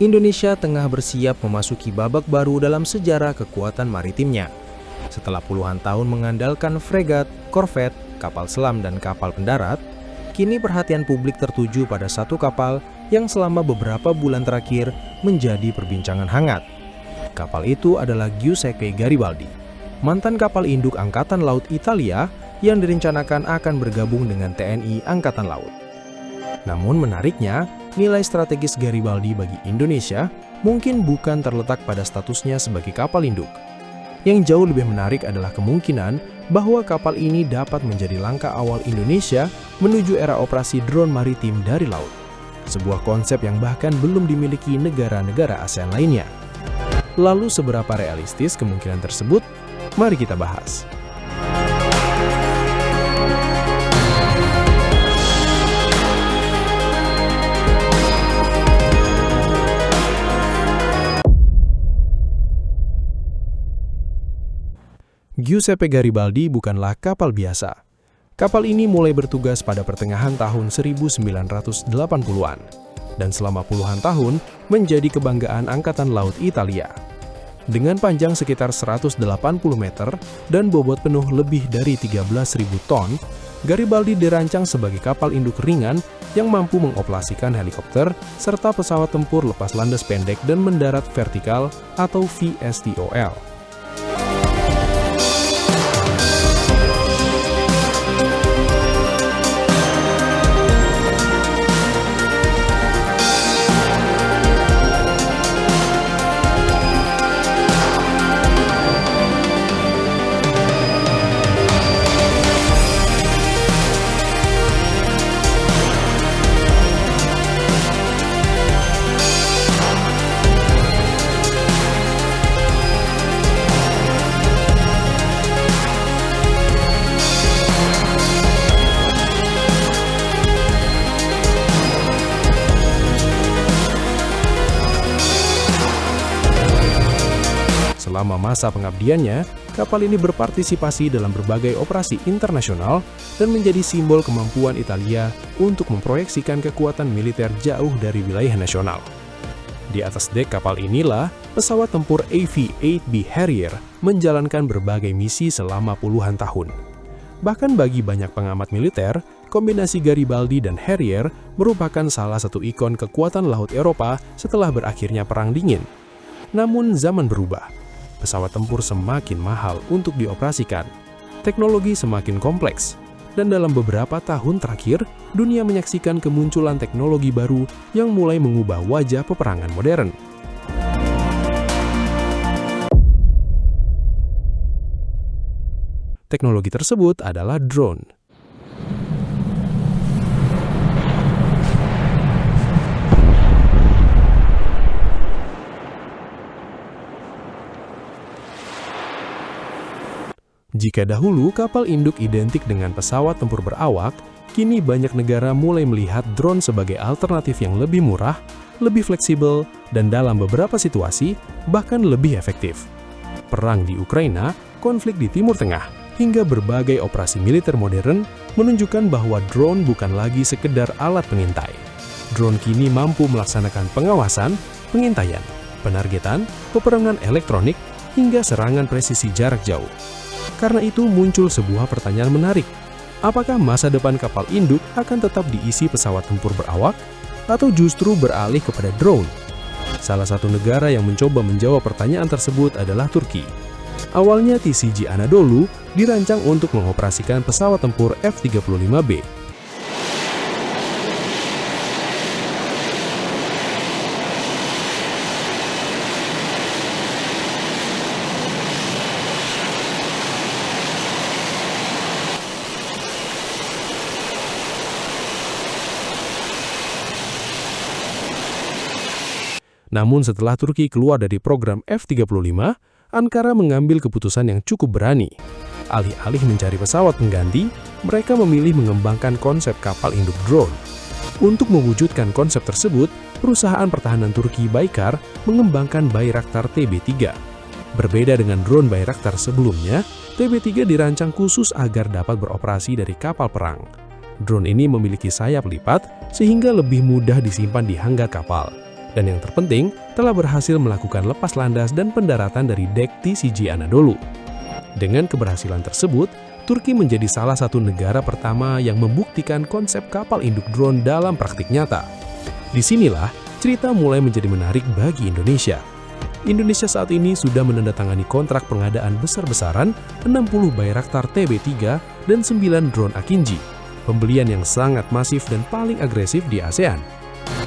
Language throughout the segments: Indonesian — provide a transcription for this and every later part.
Indonesia tengah bersiap memasuki babak baru dalam sejarah kekuatan maritimnya. Setelah puluhan tahun mengandalkan fregat, korvet, kapal selam, dan kapal pendarat, kini perhatian publik tertuju pada satu kapal yang selama beberapa bulan terakhir menjadi perbincangan hangat. Kapal itu adalah Giuseppe Garibaldi, mantan kapal induk Angkatan Laut Italia yang direncanakan akan bergabung dengan TNI Angkatan Laut. Namun menariknya, nilai strategis Garibaldi bagi Indonesia mungkin bukan terletak pada statusnya sebagai kapal induk. Yang jauh lebih menarik adalah kemungkinan bahwa kapal ini dapat menjadi langkah awal Indonesia menuju era operasi drone maritim dari laut. Sebuah konsep yang bahkan belum dimiliki negara-negara ASEAN lainnya. Lalu seberapa realistis kemungkinan tersebut? Mari kita bahas. Giuseppe Garibaldi bukanlah kapal biasa. Kapal ini mulai bertugas pada pertengahan tahun 1980-an dan selama puluhan tahun menjadi kebanggaan Angkatan Laut Italia. Dengan panjang sekitar 180 meter dan bobot penuh lebih dari 13.000 ton, Garibaldi dirancang sebagai kapal induk ringan yang mampu mengoperasikan helikopter serta pesawat tempur lepas landas pendek dan mendarat vertikal atau VSTOL. Selama masa pengabdiannya, kapal ini berpartisipasi dalam berbagai operasi internasional dan menjadi simbol kemampuan Italia untuk memproyeksikan kekuatan militer jauh dari wilayah nasional. Di atas dek kapal inilah, pesawat tempur AV-8B Harrier menjalankan berbagai misi selama puluhan tahun. Bahkan bagi banyak pengamat militer, kombinasi Garibaldi dan Harrier merupakan salah satu ikon kekuatan laut Eropa setelah berakhirnya Perang Dingin. Namun zaman berubah. Pesawat tempur semakin mahal untuk dioperasikan, teknologi semakin kompleks, dan dalam beberapa tahun terakhir, dunia menyaksikan kemunculan teknologi baru yang mulai mengubah wajah peperangan modern. Teknologi tersebut adalah drone. Jika dahulu kapal induk identik dengan pesawat tempur berawak, kini banyak negara mulai melihat drone sebagai alternatif yang lebih murah, lebih fleksibel, dan dalam beberapa situasi bahkan lebih efektif. Perang di Ukraina, konflik di Timur Tengah, hingga berbagai operasi militer modern menunjukkan bahwa drone bukan lagi sekedar alat pengintai. Drone kini mampu melaksanakan pengawasan, pengintaian, penargetan, peperangan elektronik, hingga serangan presisi jarak jauh. Karena itu muncul sebuah pertanyaan menarik. Apakah masa depan kapal induk akan tetap diisi pesawat tempur berawak atau justru beralih kepada drone? Salah satu negara yang mencoba menjawab pertanyaan tersebut adalah Turki. Awalnya TCG Anadolu dirancang untuk mengoperasikan pesawat tempur F-35B. Namun setelah Turki keluar dari program F-35, Ankara mengambil keputusan yang cukup berani. Alih-alih mencari pesawat pengganti, mereka memilih mengembangkan konsep kapal induk drone. Untuk mewujudkan konsep tersebut, perusahaan pertahanan Turki Baykar mengembangkan Bayraktar TB3. Berbeda dengan drone Bayraktar sebelumnya, TB3 dirancang khusus agar dapat beroperasi dari kapal perang. Drone ini memiliki sayap lipat sehingga lebih mudah disimpan di hanggar kapal. Dan yang terpenting, telah berhasil melakukan lepas landas dan pendaratan dari dek TCG Anadolu. Dengan keberhasilan tersebut, Turki menjadi salah satu negara pertama yang membuktikan konsep kapal induk drone dalam praktik nyata. Disinilah cerita mulai menjadi menarik bagi Indonesia. Indonesia saat ini sudah menandatangani kontrak pengadaan besar-besaran 60 Bayraktar TB3 dan 9 drone Akinji, pembelian yang sangat masif dan paling agresif di ASEAN.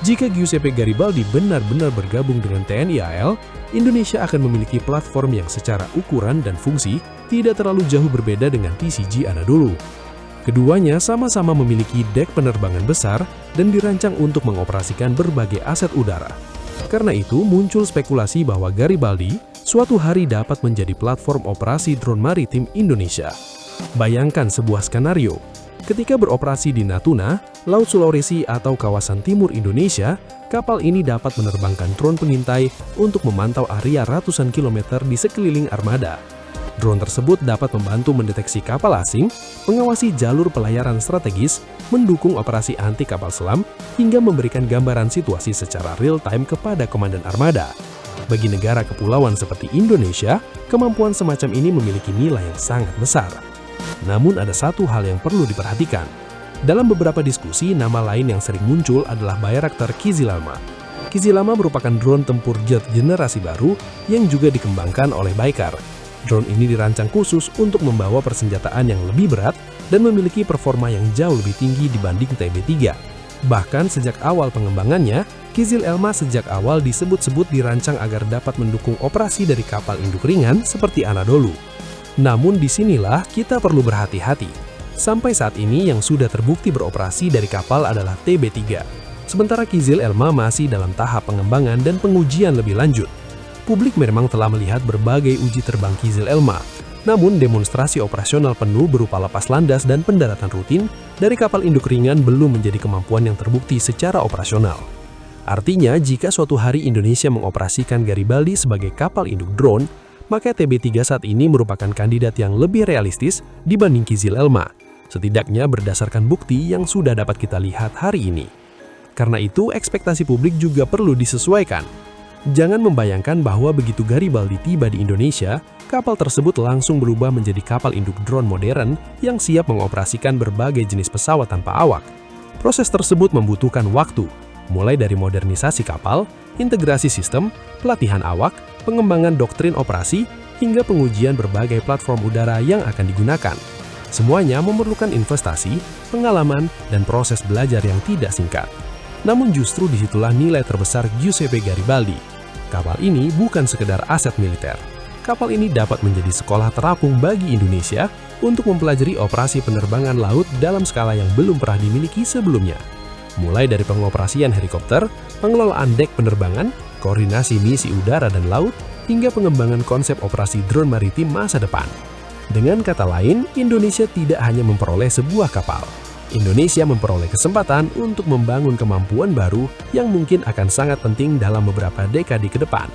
Jika Giuseppe Garibaldi benar-benar bergabung dengan TNI AL, Indonesia akan memiliki platform yang secara ukuran dan fungsi tidak terlalu jauh berbeda dengan TCG Anadolu. Keduanya sama-sama memiliki dek penerbangan besar dan dirancang untuk mengoperasikan berbagai aset udara. Karena itu, muncul spekulasi bahwa Garibaldi suatu hari dapat menjadi platform operasi drone maritim Indonesia. Bayangkan sebuah skenario. Ketika beroperasi di Natuna, Laut Sulawesi atau kawasan timur Indonesia, kapal ini dapat menerbangkan drone pengintai untuk memantau area ratusan kilometer di sekeliling armada. Drone tersebut dapat membantu mendeteksi kapal asing, mengawasi jalur pelayaran strategis, mendukung operasi anti kapal selam, hingga memberikan gambaran situasi secara real-time kepada komandan armada. Bagi negara kepulauan seperti Indonesia, kemampuan semacam ini memiliki nilai yang sangat besar. Namun ada satu hal yang perlu diperhatikan. Dalam beberapa diskusi, nama lain yang sering muncul adalah Bayraktar Kizilelma. Kizilelma merupakan drone tempur jet generasi baru yang juga dikembangkan oleh Baykar. Drone ini dirancang khusus untuk membawa persenjataan yang lebih berat dan memiliki performa yang jauh lebih tinggi dibanding TB3. Bahkan sejak awal pengembangannya, Kizilelma sejak awal disebut-sebut dirancang agar dapat mendukung operasi dari kapal induk ringan seperti Anadolu. Namun disinilah kita perlu berhati-hati. Sampai saat ini yang sudah terbukti beroperasi dari kapal adalah TB3. Sementara Kizilelma masih dalam tahap pengembangan dan pengujian lebih lanjut. Publik memang telah melihat berbagai uji terbang Kizilelma. Namun demonstrasi operasional penuh berupa lepas landas dan pendaratan rutin dari kapal induk ringan belum menjadi kemampuan yang terbukti secara operasional. Artinya, jika suatu hari Indonesia mengoperasikan Garibaldi sebagai kapal induk drone, maka TB3 saat ini merupakan kandidat yang lebih realistis dibanding Kizilelma, setidaknya berdasarkan bukti yang sudah dapat kita lihat hari ini. Karena itu, ekspektasi publik juga perlu disesuaikan. Jangan membayangkan bahwa begitu Garibaldi tiba di Indonesia, kapal tersebut langsung berubah menjadi kapal induk drone modern yang siap mengoperasikan berbagai jenis pesawat tanpa awak. Proses tersebut membutuhkan waktu, mulai dari modernisasi kapal, integrasi sistem, pelatihan awak, pengembangan doktrin operasi, hingga pengujian berbagai platform udara yang akan digunakan. Semuanya memerlukan investasi, pengalaman, dan proses belajar yang tidak singkat. Namun justru disitulah nilai terbesar Giuseppe Garibaldi. Kapal ini bukan sekedar aset militer. Kapal ini dapat menjadi sekolah terapung bagi Indonesia untuk mempelajari operasi penerbangan laut dalam skala yang belum pernah dimiliki sebelumnya. Mulai dari pengoperasian helikopter, pengelolaan dek penerbangan, koordinasi misi udara dan laut, hingga pengembangan konsep operasi drone maritim masa depan. Dengan kata lain, Indonesia tidak hanya memperoleh sebuah kapal. Indonesia memperoleh kesempatan untuk membangun kemampuan baru yang mungkin akan sangat penting dalam beberapa dekade ke depan.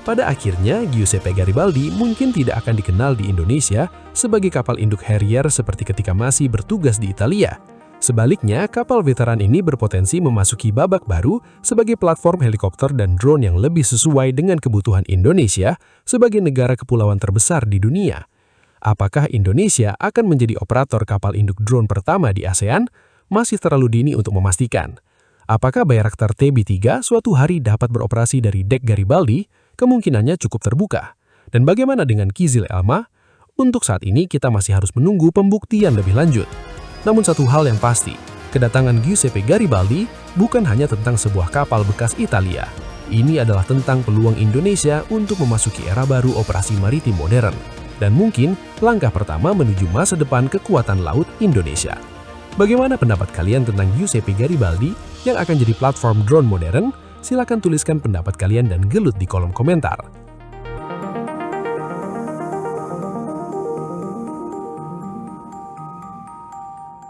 Pada akhirnya, Giuseppe Garibaldi mungkin tidak akan dikenal di Indonesia sebagai kapal induk Harrier seperti ketika masih bertugas di Italia. Sebaliknya, kapal veteran ini berpotensi memasuki babak baru sebagai platform helikopter dan drone yang lebih sesuai dengan kebutuhan Indonesia sebagai negara kepulauan terbesar di dunia. Apakah Indonesia akan menjadi operator kapal induk drone pertama di ASEAN? Masih terlalu dini untuk memastikan. Apakah Bayraktar TB3 suatu hari dapat beroperasi dari dek Garibaldi? Kemungkinannya cukup terbuka. Dan bagaimana dengan Kizilelma? Untuk saat ini kita masih harus menunggu pembuktian lebih lanjut. Namun satu hal yang pasti, kedatangan Giuseppe Garibaldi bukan hanya tentang sebuah kapal bekas Italia. Ini adalah tentang peluang Indonesia untuk memasuki era baru operasi maritim modern. Dan mungkin langkah pertama menuju masa depan kekuatan laut Indonesia. Bagaimana pendapat kalian tentang Giuseppe Garibaldi yang akan jadi platform drone modern? Silakan tuliskan pendapat kalian dan gelut di kolom komentar.